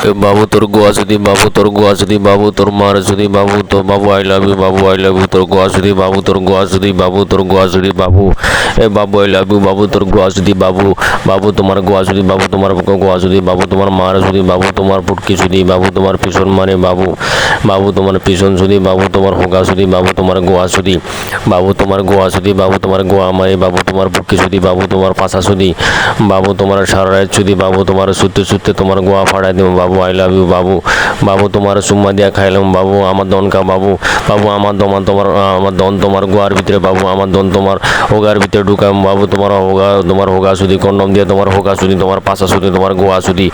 বাবু তোর গোয়া যদি বাবু তোর গোয়া যদি বাবু তোর মার যদি বাবু তো বাবু I love you Babu I love you তোর গোয়া যদি বাবু তোর গোয়া যদি বাবু তোর গোয়া যদি বাবু বাবু আই লাভ ইউ বাবু তোর গোয়া যদি বাবু বাবু তোমার গোয়া যদি বাবু তোমার গোয়া যদি বাবু তোমার মার যদি বাবু তোমার পুটকি যদি বাবু তোমার পিছন মানে বাবু বাবু তোমার পিছন যদি বাবু তোমার হোগা যদি বাবু তোমার গোয়া যদি বাবু তোমার গোয়া যদি বাবু তোমার গোয়া মানে বাবু তোমার পুটকি যদি বাবু তোমার পাশা যদি বাবু তোমার সারা রাত যদি বাবু তোমার সুতে সুতে তোমার গোয়া ফাড়াই দেবো বাবু আই লাভ ইউ বাবু বাবু তোমার সুম্মা দিয়া খাইলাম বাবু আমার দনকা বাবু বাবু আমার দমান তোমার আমার দন তোমার গোয়ার ভিতরে বাবু আমার দন তোমার হোগার ভিতরে ঢুকাম বাবু তোমার হোগা সুদি কন্ডম দিয়ে তোমার হোগা সুদি তোমার পাশা সুদি তোমার গোয়া সুদি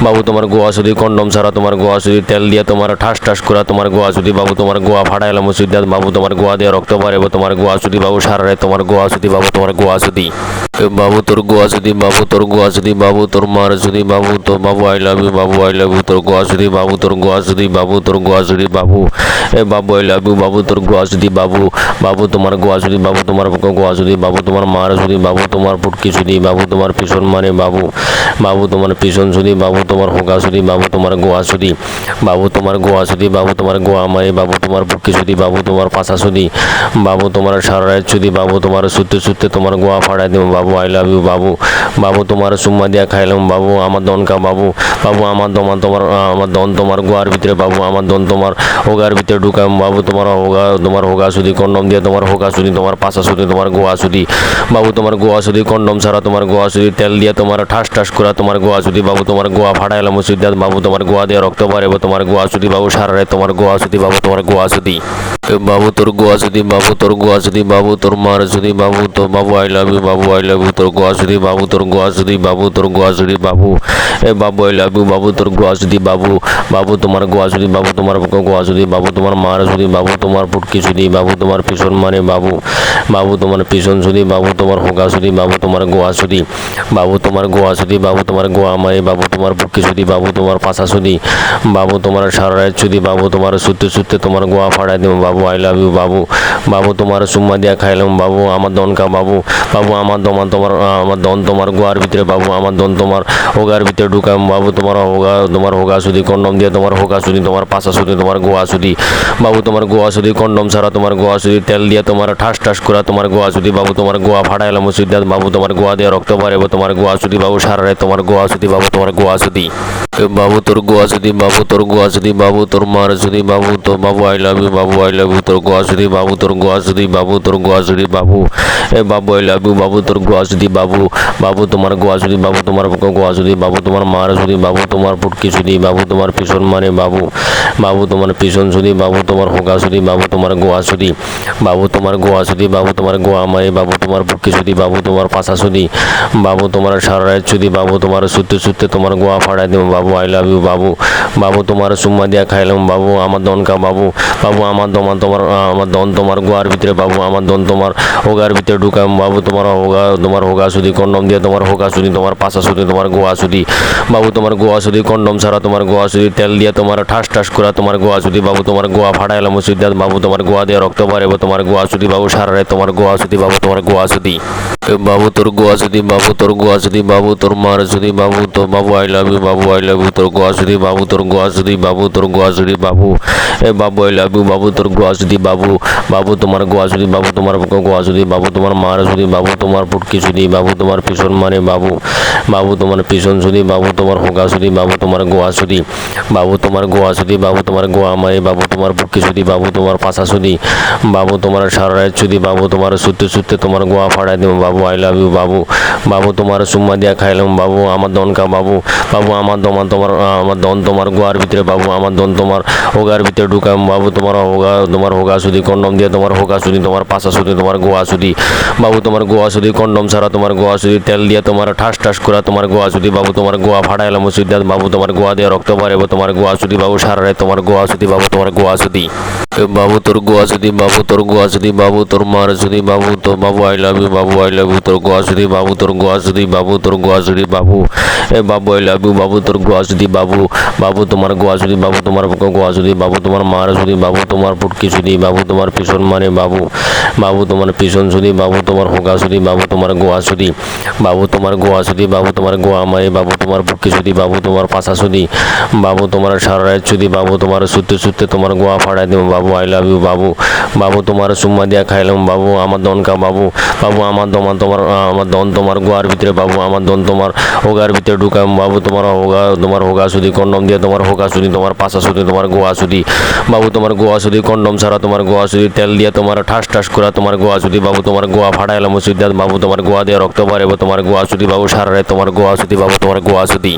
বাবু তোমার গোয়া সুদি কন্ডম ছাড়া তোমার গোয়া সুদি তেল দিয়ে তোমার ঠাস ঠাস করা তোমার গোয়া সুদি বাবু তোমার গোয়া ফাড়াইলাম সুদি বাবু তোমার গোয়া দিয়ে রক্ত পারে তোমার গোয়া সুদি বাবু সারা রাত তোমার গোয়া সুদি বাবু তোমার গোয়া সুদি বাবু তোর গোয়া যদি বাবু তোর গোয়া যদি বাবু তোর মার যদি বাবু তো বাবু I love you Babu I love you তোর গোয়া যদি বাবু তোর গোয়া যদি বাবু তোর গোয়া যদি বাবু বাবু আই লাভ ইউ বাবু তোর গোয়া যদি বাবু বাবু তোমার গোয়া যদি বাবু তোমার গোয়া যদি বাবু তোমার মার যদি বাবু তোমার পুটকি যদি বাবু তোমার পিছন মানে বাবু বাবু তোমার পিছন যদি বাবু তোমার হোগা যদি বাবু তোমার গোয়া যদি বাবু তোমার গোয়া যদি বাবু তোমার গোয়া মানে বাবু তোমার পুটকি যদি বাবু তোমার পাশা যদি বাবু তোমার সারা রাত যদি বাবু তোমার সুতে সুতে তোমার গোয়া ফাড়াই দেবো বাবু আই লাভ ইউ বাবু বাবু তোমার সুম্মা দিয়া খাইলাম বাবু আমার দনকা বাবু বাবু আমার দমান তোমার আমার দন তোমার গোয়ার ভিতরে বাবু আমার দন তোমার হোগার ভিতরে ঢুকাম বাবু তোমার হোগা সুদি কন্ডম দিয়ে তোমার হোগা সুদি তোমার পাশা সুদি তোমার গোয়া সুদি বাবু তোমার গোয়া সুদি কন্ডম ছাড়া তোমার গোয়া সুদি তেল দিয়ে তোমার ঠাস ঠাস করা তোমার গোয়া সুদি বাবু তোমার গোয়া ফাড়াইলাম সুদি বাবু তোমার গোয়া দিয়ে রক্ত পারে তোমার গোয়া সুদি বাবু সারা রাত তোমার গোয়া সুদি বাবু তোমার গোয়া সুদি বাবু তোর গোয়া যদি বাবু তোর গোয়া যদি বাবু তোর মার যদি বাবু তো বাবু I love you Babu I love you তোর গোয়া যদি বাবু তোর গোয়া যদি বাবু তোর গোয়া যদি বাবু বাবু আই লাভ ইউ বাবু তোর গোয়া যদি বাবু বাবু তোমার গোয়া যদি বাবু তোমার গোয়া যদি বাবু তোমার মার যদি বাবু তোমার পুটকি যদি বাবু তোমার পিছন মানে বাবু বাবু তোমার পিছন যদি বাবু তোমার হোগা যদি বাবু তোমার গোয়া যদি বাবু তোমার গোয়া যদি বাবু তোমার গোয়া মানে বাবু তোমার পুটকি যদি বাবু তোমার পাশা যদি বাবু তোমার সারা রাত যদি বাবু তোমার সুতে সুতে তোমার গোয়া ফাড়াই দেবো বাবু আই লাভ ইউ বাবু বাবু তোমার সুম্মা দিয়া খাইলাম বাবু আমার দনকা বাবু বাবু আমার দমান তোমার আমার দন তোমার গোয়ার ভিতরে বাবু আমার দন তোমার হোগার ভিতরে ঢুকাম বাবু তোমার হোগা সুদি কন্ডম দিয়ে তোমার হোগা সুদি তোমার পাশা সুদি তোমার গোয়া সুদি বাবু তোমার গোয়া সুদি কন্ডম ছাড়া তোমার গোয়া সুদি তেল দিয়ে তোমার ঠাস ঠাস করা তোমার গোয়া সুদি বাবু তোমার গোয়া ফাড়াইলাম সুদি বাবু তোমার গোয়া দিয়ে রক্ত পারে তোমার গোয়া সুদি বাবু সারা রাত তোমার গোয়া সুদি বাবু তোমার গোয়া সুদি বাবু তোর গোয়া যদি বাবু তোর গোয়া যদি বাবু তোর মার যদি বাবু তো বাবু I love you Babu I love you তোর গোয়া যদি বাবু তোর গোয়া যদি বাবু তোর গোয়া যদি বাবু বাবু আই লাভ ইউ বাবু তোর গোয়া যদি বাবু বাবু তোমার গোয়া যদি বাবু তোমার গোয়া যদি বাবু তোমার মার যদি বাবু তোমার পুটকি যদি বাবু তোমার পিছন মানে বাবু বাবু তোমার পিছন যদি বাবু তোমার হোগা যদি বাবু তোমার গোয়া যদি বাবু তোমার গোয়া যদি বাবু তোমার গোয়া মানে বাবু তোমার পুটকি যদি বাবু তোমার পাশা যদি বাবু তোমার সারা রাত যদি বাবু তোমার সুতে সুতে তোমার গোয়া ফাড়াই দেবো বাবু আই লাভ ইউ বাবু বাবু তোমার সুম্মা দিয়া খাইলাম বাবু আমার দনকা বাবু বাবু আমার দমান তোমার আমার দন তোমার গোয়ার ভিতরে বাবু আমার দন তোমার হোগার ভিতরে ঢুকাম বাবু তোমার হোগা সুদি কন্ডম দিয়ে তোমার হোগা সুদি তোমার পাশা সুদি তোমার গোয়া সুদি বাবু তোমার গোয়া সুদি কন্ডম ছাড়া তোমার গোয়া সুদি তেল দিয়ে তোমার ঠাস ঠাস করা তোমার গোয়া সুদি বাবু তোমার গোয়া ফাড়াইলাম সুদি বাবু তোমার গোয়া দিয়ে রক্ত পারে তোমার গোয়া সুদি বাবু সারা রাত তোমার গোয়া সুদি বাবু তোমার গোয়া সুদি বাবু তোর গোয়া যদি বাবু তোর গোয়া যদি বাবু তোর মার যদি বাবু তো বাবু I love you Babu I love you তোর গোয়া যদি বাবু তোর গোয়া যদি বাবু তোর গোয়া যদি বাবু বাবু আই লাভ ইউ বাবু তোর গোয়া যদি বাবু বাবু তোমার গোয়া যদি বাবু তোমার গোয়া যদি বাবু তোমার মার যদি বাবু তোমার পুটকি যদি বাবু তোমার পিছন মানে বাবু বাবু তোমার পিছন যদি বাবু তোমার হোগা যদি বাবু তোমার গোয়া যদি বাবু তোমার গোয়া যদি বাবু তোমার গোয়া মানে বাবু তোমার পুটকি যদি বাবু তোমার পাশা যদি বাবু তোমার সারা রাত যদি বাবু তোমার সুতে সুতে তোমার গোয়া ফাড়াই দেবো বাবু আই লাভ ইউ বাবু বাবু তোমার সুম্মা দিয়া খাইলাম বাবু আমার দনকা বাবু বাবু আমার দমান তোমার আমার দন তোমার গোয়ার ভিতরে বাবু আমার দন তোমার হোগার ভিতরে ঢুকাম বাবু তোমার হোগা সুদি কন্ডম দিয়ে তোমার হোগা সুদি তোমার পাশা সুদি তোমার গোয়া সুদি বাবু তোমার গোয়া সুদি কন্ডম ছাড়া তোমার গোয়া সুদি তেল দিয়ে তোমার ঠাস ঠাস করা তোমার গোয়া সুদি বাবু তোমার গোয়া ফাড়াইলাম সুদি বাবু তোমার গোয়া দিয়ে রক্ত পারে তোমার গোয়া সুদি বাবু সারা রাত তোমার গোয়া সুদি বাবু তোমার গোয়া সুদি বাবু তোর গোয়া যদি বাবু তোর গোয়া যদি বাবু তোর মার যদি বাবু তো বাবু I love you Babu I love love you তোর গোয়া সুদি বাবু তোর গোয়া সুদি বাবু তোর গোয়া সুদি বাবু এ বাবু আই লাভ ইউ বাবু তোর গোয়া সুদি বাবু বাবু তোমার গোয়া সুদি বাবু তোমার গোয়া সুদি বাবু তোমার মার সুদি বাবু তোমার পুটকি সুদি বাবু তোমার পিছন মানে বাবু বাবু তোমার পিছন সুদি বাবু তোমার হোগা সুদি বাবু তোমার গোয়া সুদি বাবু তোমার গোয়া সুদি বাবু তোমার গোয়া মারি বাবু তোমার পুটকি সুদি বাবু তোমার পাশা সুদি বাবু তোমার সারা রাত সুদি বাবু তোমার সুতে সুতে তোমার গোয়া ফাড়াই দেবো বাবু আই লাভ ইউ বাবু বাবু তোমার সুম্মা দিয়া খাইলাম বাবু আমার দনকা বাবু বাবু আমার দমা তোমার আমার দন তোমার গোয়ার ভিতরে বাবু আমার দন তোমার হোগার ভিতরে ঢুকাম বাবু তোমার হোগা সুদি কন্ডম দিয়ে তোমার হোগা সুদি তোমার পাশা সুদি তোমার গোয়া সুদি বাবু তোমার গোয়া সুদি কন্ডম ছাড়া তোমার গোয়া সুদি তেল দিয়ে তোমার ঠাস ঠাস করা তোমার গোয়া সুদি বাবু তোমার গোয়া ফাড়াইলাম সুদি বাবু তোমার গোয়া দিয়ে রক্ত বাড়াবো তোমার গোয়া সুদি বাবু সারা রাত তোমার গোয়া সুদি বাবু তোমার গোয়া সুদি